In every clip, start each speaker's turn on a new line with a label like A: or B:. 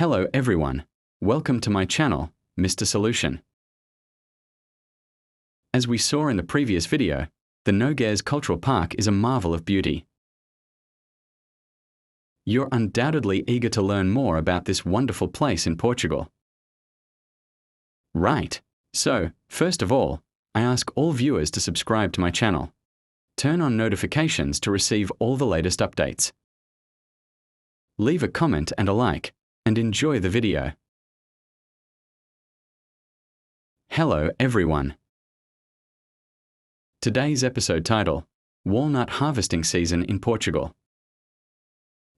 A: Hello everyone, welcome to my channel, Mr. Solution. As we saw in the previous video, the Nogueira Cultural Park is a marvel of beauty. You're undoubtedly eager to learn more about this wonderful place in Portugal. Right, so, first of all, I ask all viewers to subscribe to my channel. Turn on notifications to receive all the latest updates. Leave a comment and a like, and enjoy the video. Hello everyone. Today's episode title, Walnut Harvesting Season in Portugal.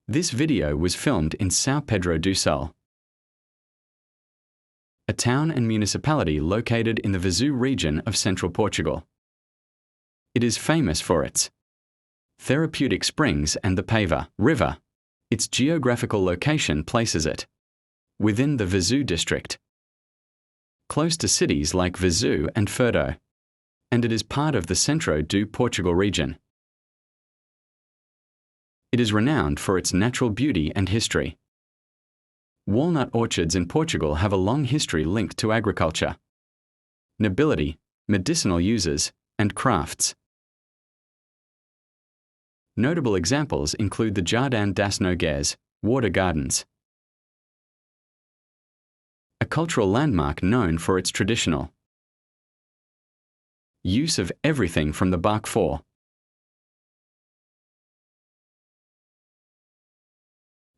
A: This video was filmed in São Pedro do Sul, a town and municipality located in the Viseu region of central Portugal. It is famous for its therapeutic springs and the Paiva River. Its geographical location places it within the Viseu district, close to cities like Viseu and Furdo, and it is part of the Centro do Portugal region. It is renowned for its natural beauty and history. Walnut orchards in Portugal have a long history linked to agriculture, nobility, medicinal uses, and crafts. Notable examples include the Jardim das Nogueiras, water gardens, a cultural landmark known for its traditional use of everything from the bark for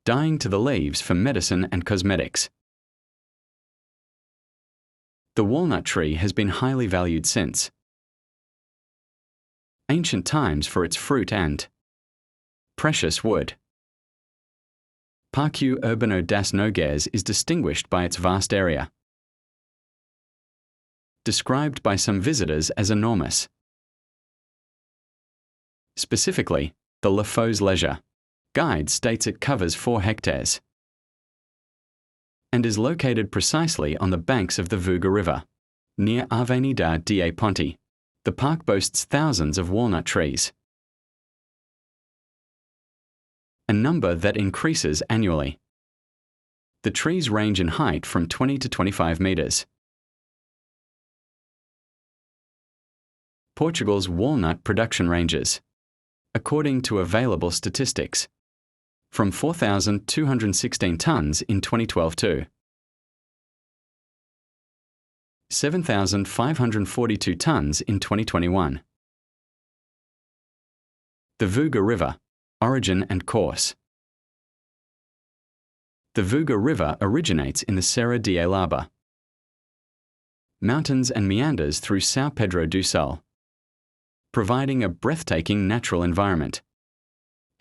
A: dyeing to the leaves for medicine and cosmetics. The walnut tree has been highly valued since ancient times for its fruit and precious wood. Parque Urbano das Nogueiras is distinguished by its vast area, described by some visitors as enormous. Specifically, the La Foz Leisure Guide states it covers 4 hectares and is located precisely on the banks of the Vuga River, near Avenida da Ponte. The park boasts thousands of walnut trees, a number that increases annually. The trees range in height from 20 to 25 meters. Portugal's walnut production ranges, according to available statistics, from 4,216 tons in 2012 to 7,542 tons in 2021. The Vuga River, origin and course. The Vuga River originates in the Serra de Alaba mountains and meanders through São Pedro do Sul, providing a breathtaking natural environment.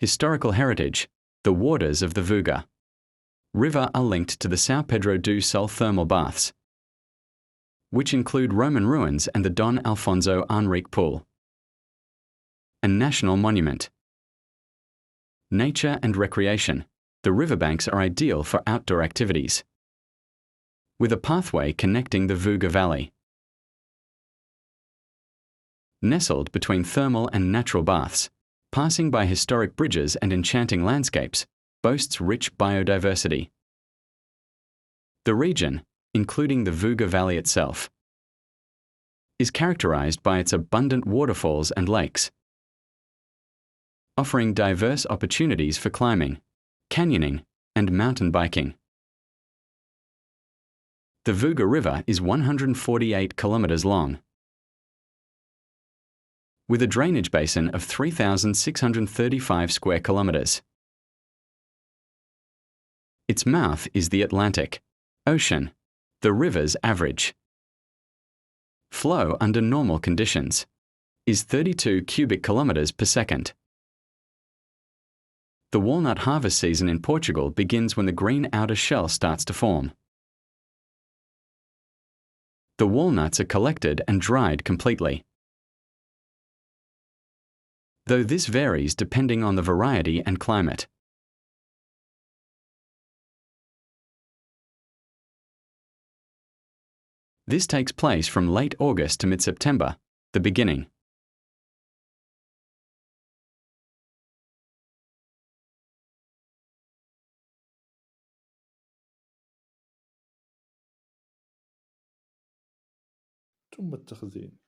A: Historical heritage. The waters of the Vuga River are linked to the São Pedro do Sul thermal baths, which include Roman ruins and the Dom Alfonso Henrique Pool. A national monument. Nature and recreation. The riverbanks are ideal for outdoor activities, with a pathway connecting the Vuga Valley. Nestled between thermal and natural baths, passing by historic bridges and enchanting landscapes, boasts rich biodiversity. The region, including the Vuga Valley itself, is characterized by its abundant waterfalls and lakes, offering diverse opportunities for climbing, canyoning, and mountain biking. The Vuga River is 148 kilometers long, with a drainage basin of 3,635 square kilometers. Its mouth is the Atlantic Ocean. The river's average flow under normal conditions is 32 cubic kilometers per second. The walnut harvest season in Portugal begins when the green outer shell starts to form. The walnuts are collected and dried completely, though this varies depending on the variety and climate. This takes place from late August to mid-September, the beginning.
B: ثم التخزين.